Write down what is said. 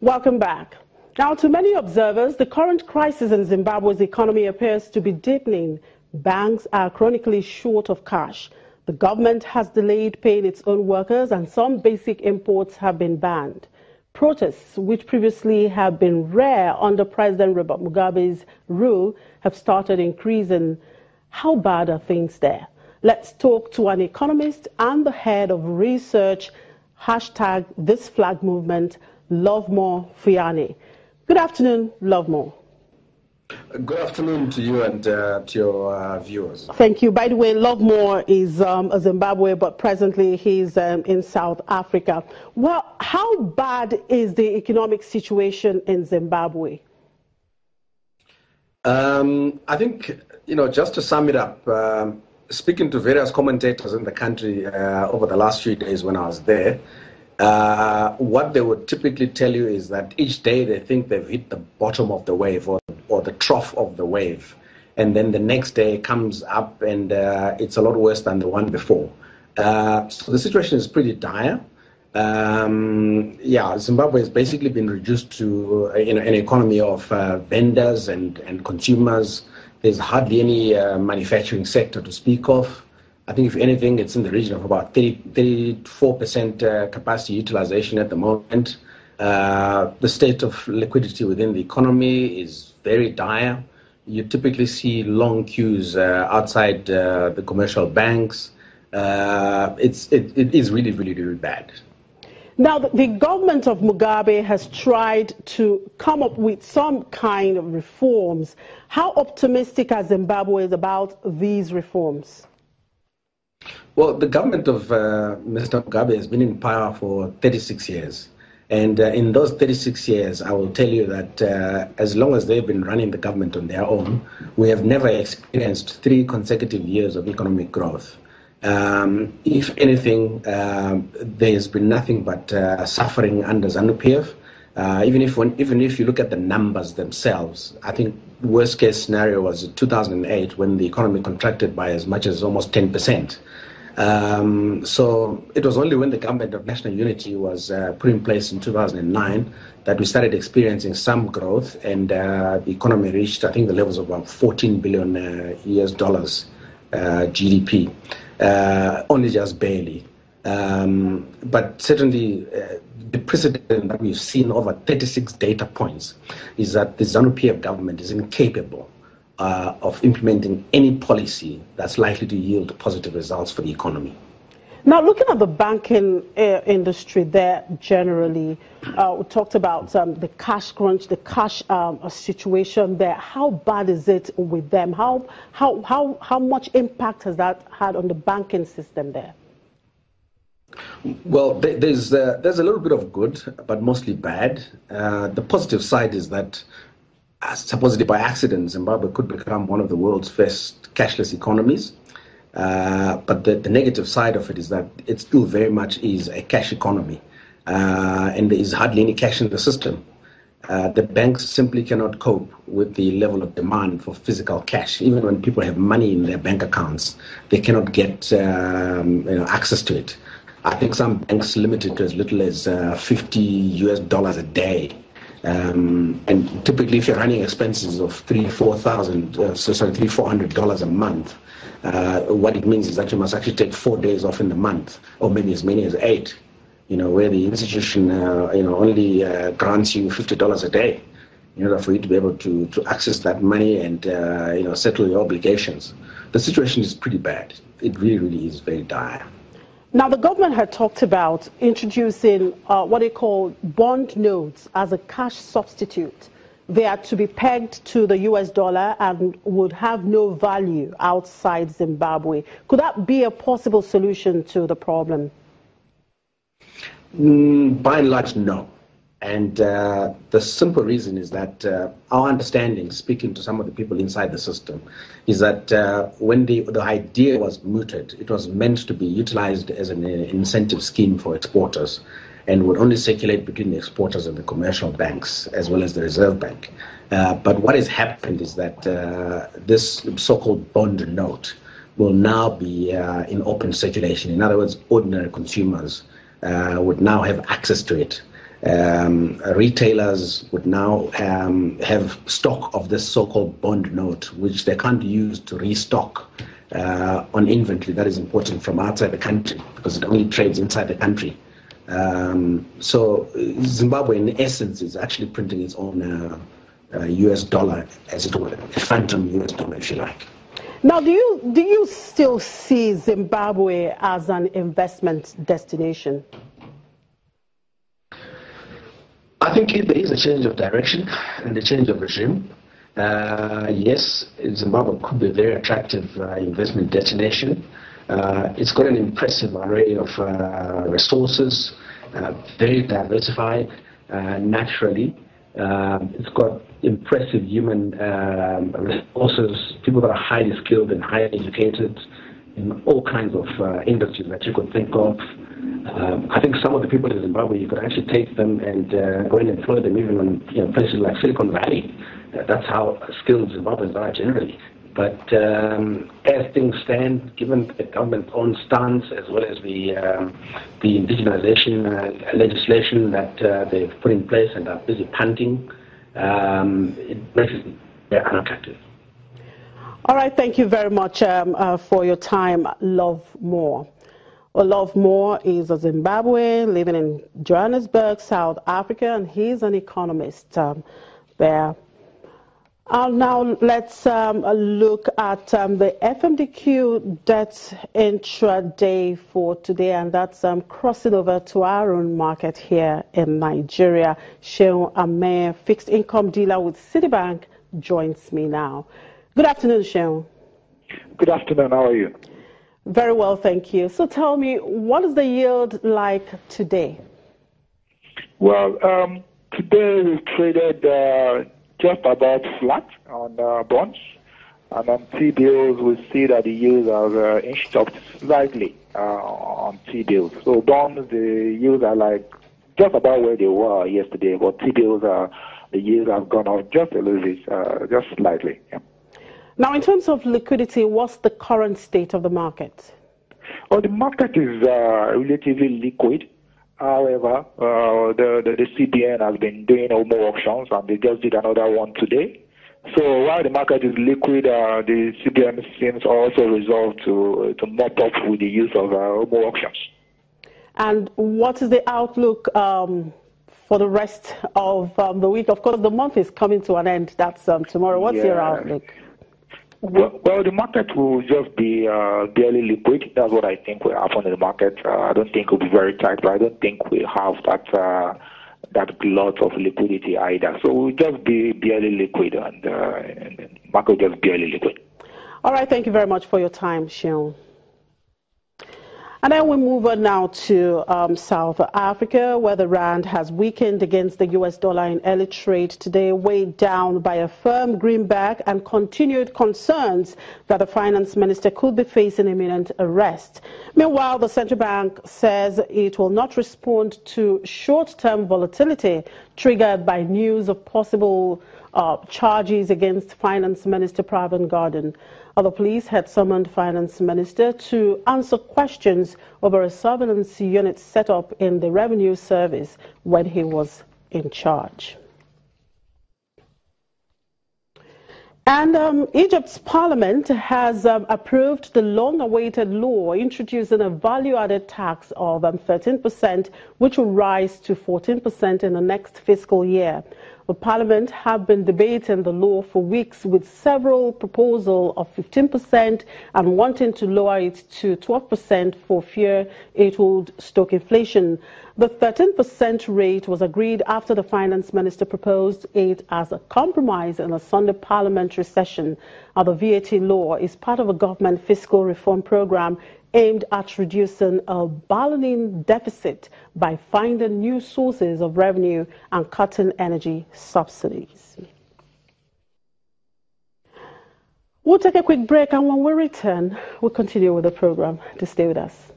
Welcome back. Now, to many observers, the current crisis in Zimbabwe's economy appears to be deepening. Banks are chronically short of cash. The government has delayed paying its own workers, and some basic imports have been banned. Protests, which previously have been rare under President Robert Mugabe's rule, have started increasing. How bad are things there? Let's talk to an economist and the head of research, #ThisFlag movement, Lovemore Fuyani. Good afternoon, Lovemore. Good afternoon to you and to your viewers. Thank you. By the way, Lovemore is a Zimbabwe, but presently he's in South Africa. Well, how bad is the economic situation in Zimbabwe? I think, just to sum it up, speaking to various commentators in the country over the last few days when I was there, what they would typically tell you is that each day they think they've hit the bottom of the wave or the trough of the wave. And then the next day comes up and it's a lot worse than the one before. So the situation is pretty dire. Zimbabwe has basically been reduced to an economy of vendors and consumers. There's hardly any manufacturing sector to speak of. I think if anything, it's in the region of about 34% capacity utilization at the moment. The state of liquidity within the economy is very dire. You typically see long queues outside the commercial banks. It is really, really, really bad. Now, the government of Mugabe has tried to come up with some kind of reforms. How optimistic are Zimbabweans about these reforms? Well, the government of Mr. Mugabe has been in power for 36 years. And in those 36 years, I will tell you that as long as they've been running the government on their own, we have never experienced 3 consecutive years of economic growth. If anything, there has been nothing but suffering under ZANU-PF. Even if you look at the numbers themselves, I think the worst case scenario was 2008 when the economy contracted by as much as almost 10%. So it was only when the government of national unity was put in place in 2009 that we started experiencing some growth, and the economy reached, I think, the levels of about $14 billion US dollars GDP, only just barely. But certainly the precedent that we've seen over 36 data points is that the ZANU-PF government is incapable of implementing any policy that's likely to yield positive results for the economy. Now, looking at the banking industry there generally, we talked about the cash crunch, the cash situation there. How bad is it with them? How much impact has that had on the banking system there? Well, there's a little bit of good, but mostly bad. The positive side is that supposedly by accident, Zimbabwe could become one of the world's first cashless economies. But the negative side of it is that it still very much is a cash economy, and there is hardly any cash in the system. The banks simply cannot cope with the level of demand for physical cash. Even when people have money in their bank accounts, they cannot get access to it. I think some banks limit it to as little as $50 US a day. And typically, if you're running expenses of $400 a month, what it means is that you must actually take 4 days off in the month, or maybe as many as 8. Where the institution only grants you $50 a day in order for you to be able to access that money and settle your obligations. The situation is pretty bad. It really, really is very dire. Now, the government had talked about introducing what they call bond notes as a cash substitute. They are to be pegged to the US dollar and would have no value outside Zimbabwe. Could that be a possible solution to the problem? By and large, no. And the simple reason is that our understanding, speaking to some of the people inside the system, is that when the idea was mooted, it was meant to be utilized as an incentive scheme for exporters and would only circulate between the exporters and the commercial banks as well as the Reserve Bank. But what has happened is that this so-called bond note will now be in open circulation. In other words, ordinary consumers would now have access to it. Retailers would now have stock of this so-called bond note, which they can't use to restock on inventory that is imported from outside the country because it only trades inside the country. So Zimbabwe, in essence, is actually printing its own US dollar, as it were, a phantom US dollar, if you like. Now, do you still see Zimbabwe as an investment destination? I think there is a change of direction and a change of regime. Yes, Zimbabwe could be a very attractive investment destination. It's got an impressive array of resources, very diversified naturally. It's got impressive human resources, people that are highly skilled and highly educated in all kinds of industries that you could think of. I think some of the people in Zimbabwe, you could actually take them and go and employ them even in places like Silicon Valley. That's how skilled Zimbabweans are generally. But as things stand, given the government's own stance as well as the indigenization legislation that they've put in place and are busy punting, it makes it very unattractive. All right, thank you very much for your time, Love Moore. Well, Love Moore is a Zimbabwean living in Johannesburg, South Africa, and he's an economist there. Now let's look at the FMDQ debt intraday for today, and that's crossing over to our own market here in Nigeria. Sheun Ameh, fixed income dealer with Citibank, joins me now. Good afternoon, Sheun. Good afternoon. How are you? Very well, thank you. So tell me, what is the yield like today? Well, today we've traded just about flat on bonds, and on T-bills we see that the yields have inched up slightly on T-bills. So bonds, the yields are like just about where they were yesterday, but T-bills the yields have gone up just a little bit, just slightly. Yeah. Now, in terms of liquidity, what's the current state of the market? Well, the market is relatively liquid. However, the CBN has been doing more auctions, and they just did another one today. So while the market is liquid, the CBN seems also resolved to mop up with the use of more auctions. And what is the outlook for the rest of the week? Of course, the month is coming to an end. That's tomorrow. What's your outlook? Well, the market will just be barely liquid. That's what I think will happen in the market. I don't think it will be very tight, but I don't think we have that glut of liquidity either. So we'll just be barely liquid, and the market will just barely liquid. All right, thank you very much for your time, Sheun. And then we move on now to South Africa, where the rand has weakened against the US dollar in early trade today, weighed down by a firm greenback and continued concerns that the finance minister could be facing imminent arrest. Meanwhile, the central bank says it will not respond to short-term volatility triggered by news of possible charges against Finance Minister Pravin Gordhan. The police had summoned Finance Minister to answer questions over a surveillance unit set up in the Revenue Service when he was in charge. And Egypt's parliament has approved the long-awaited law introducing a value-added tax of 13%, which will rise to 14% in the next fiscal year. The parliament have been debating the law for weeks, with several proposals of 15% and wanting to lower it to 12% for fear it would stoke inflation. The 13% rate was agreed after the finance minister proposed it as a compromise in a Sunday parliamentary session. The VAT law is part of a government fiscal reform program aimed at reducing a ballooning deficit by finding new sources of revenue and cutting energy subsidies. We'll take a quick break, and when we return, we'll continue with the program. To stay with us.